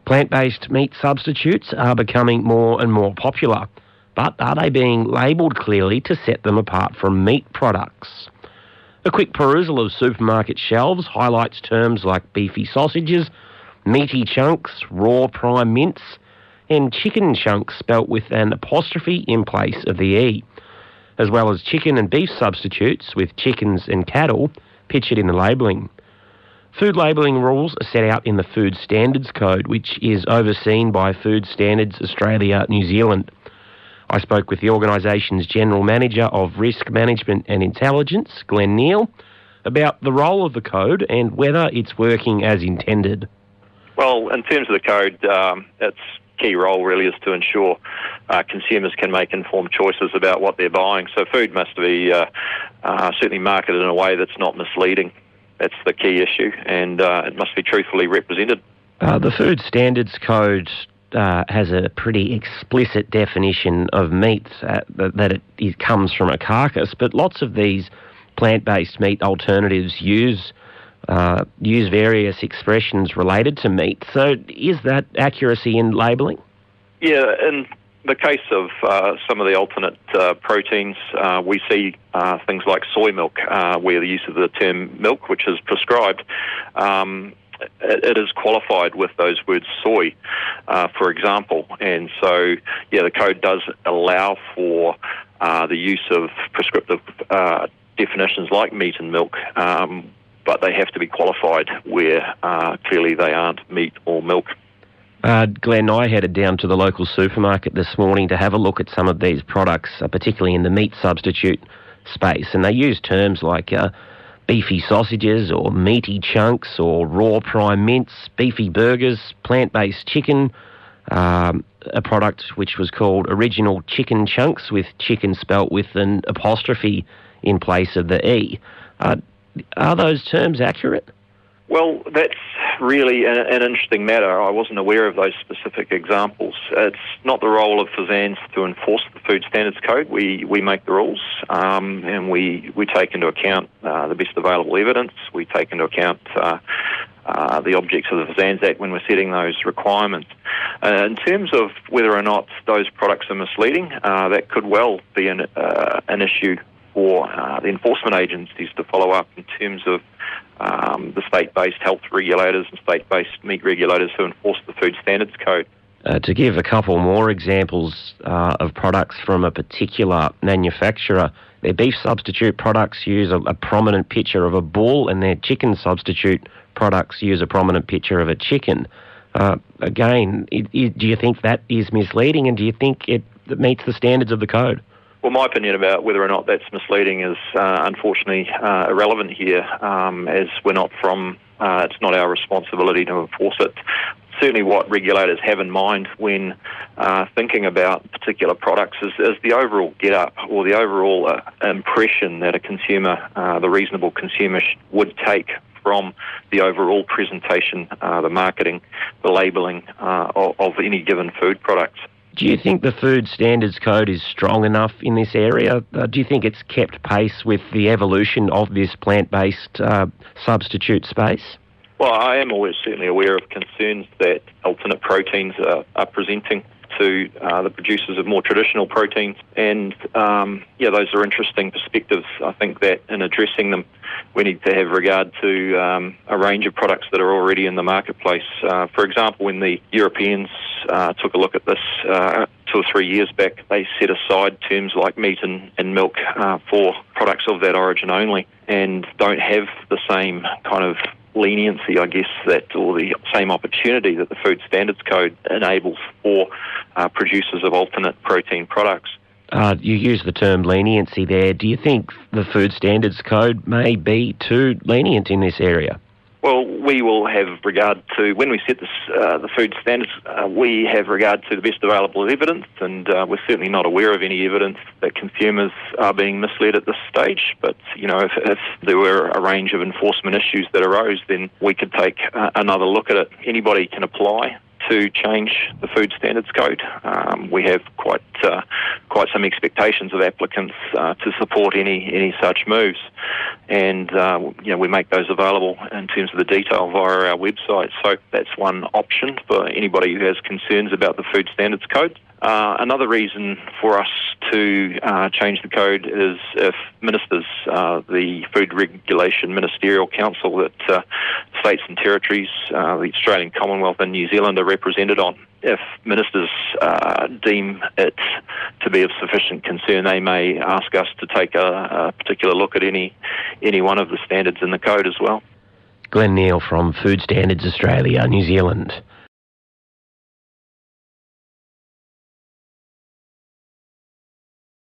Plant-based meat substitutes are becoming more and more popular, but are they being labelled clearly to set them apart from meat products? A quick perusal of supermarket shelves highlights terms like beefy sausages, meaty chunks, raw prime mince, and chicken chunks spelt with an apostrophe in place of the E, as well as chicken and beef substitutes with chickens and cattle pictured in the labelling. Food labelling rules are set out in the Food Standards Code, which is overseen by Food Standards Australia New Zealand. I spoke with the organisation's General Manager of Risk Management and Intelligence, Glenn Neal, about the role of the code and whether it's working as intended. Well, in terms of the code, its key role really is to ensure consumers can make informed choices about what they're buying. So food must be certainly marketed in a way that's not misleading. That's the key issue, and it must be truthfully represented. The Food Standards Code has a pretty explicit definition of meat, that it comes from a carcass, but lots of these plant-based meat alternatives use various expressions related to meat. So is that accuracy in labelling? Yeah, in the case of some of the alternate proteins, we see things like soy milk, where the use of the term milk, which is prescribed, it is qualified with those words soy, for example. And so, yeah, the code does allow for the use of prescriptive definitions like meat and milk, but they have to be qualified where clearly they aren't meat or milk. Glenn, I headed down to the local supermarket this morning to have a look at some of these products, particularly in the meat substitute space, and they use terms like beefy sausages or meaty chunks or raw prime mince, beefy burgers, plant-based chicken, a product which was called original chicken chunks with chicken spelt with an apostrophe in place of the E. Are those terms accurate? Well, that's really an interesting matter. I wasn't aware of those specific examples. It's not the role of FSANZ to enforce the Food Standards Code. We make the rules, and we take into account the best available evidence. We take into account the objects of the FSANZ Act when we're setting those requirements. In terms of whether or not those products are misleading, that could well be an issue for the enforcement agencies to follow up in terms of the state-based health regulators and state-based meat regulators who enforce the Food Standards Code. To give a couple more examples of products from a particular manufacturer, their beef substitute products use a prominent picture of a bull, and their chicken substitute products use a prominent picture of a chicken. Again, do you think that is misleading, and do you think it meets the standards of the code? Well, my opinion about whether or not that's misleading is unfortunately irrelevant here, as we're not from, it's not our responsibility to enforce it. Certainly what regulators have in mind when thinking about particular products is the overall get-up or the overall impression that a consumer, the reasonable consumer would take from the overall presentation, the marketing, the labelling of any given food products. Do you think the Food Standards Code is strong enough in this area? Do you think it's kept pace with the evolution of this plant-based substitute space? Well, I am always certainly aware of concerns that alternate proteins are presenting to the producers of more traditional proteins. And, those are interesting perspectives. I think that in addressing them, we need to have regard to a range of products that are already in the marketplace. For example, when the Europeans took a look at this 2 or 3 years back, they set aside terms like meat and milk for products of that origin only, and don't have the same kind of leniency, I guess, or the same opportunity that the Food Standards Code enables for producers of alternate protein products. You use the term leniency there. Do you think the Food Standards Code may be too lenient in this area? Well, we will have regard to, when we set this, the food standards, we have regard to the best available evidence, and we're certainly not aware of any evidence that consumers are being misled at this stage. But, if there were a range of enforcement issues that arose, then we could take another look at it. Anybody can apply to change the Food Standards Code. We have quite some expectations of applicants to support any such moves, and we make those available in terms of the detail via our website. So that's one option for anybody who has concerns about the Food Standards Code. Another reason for us to change the code is if ministers, the Food Regulation Ministerial Council that states and territories, the Australian Commonwealth and New Zealand are represented on, if ministers deem it to be of sufficient concern, they may ask us to take a particular look at any one of the standards in the code as well. Glenn Neal from Food Standards Australia, New Zealand.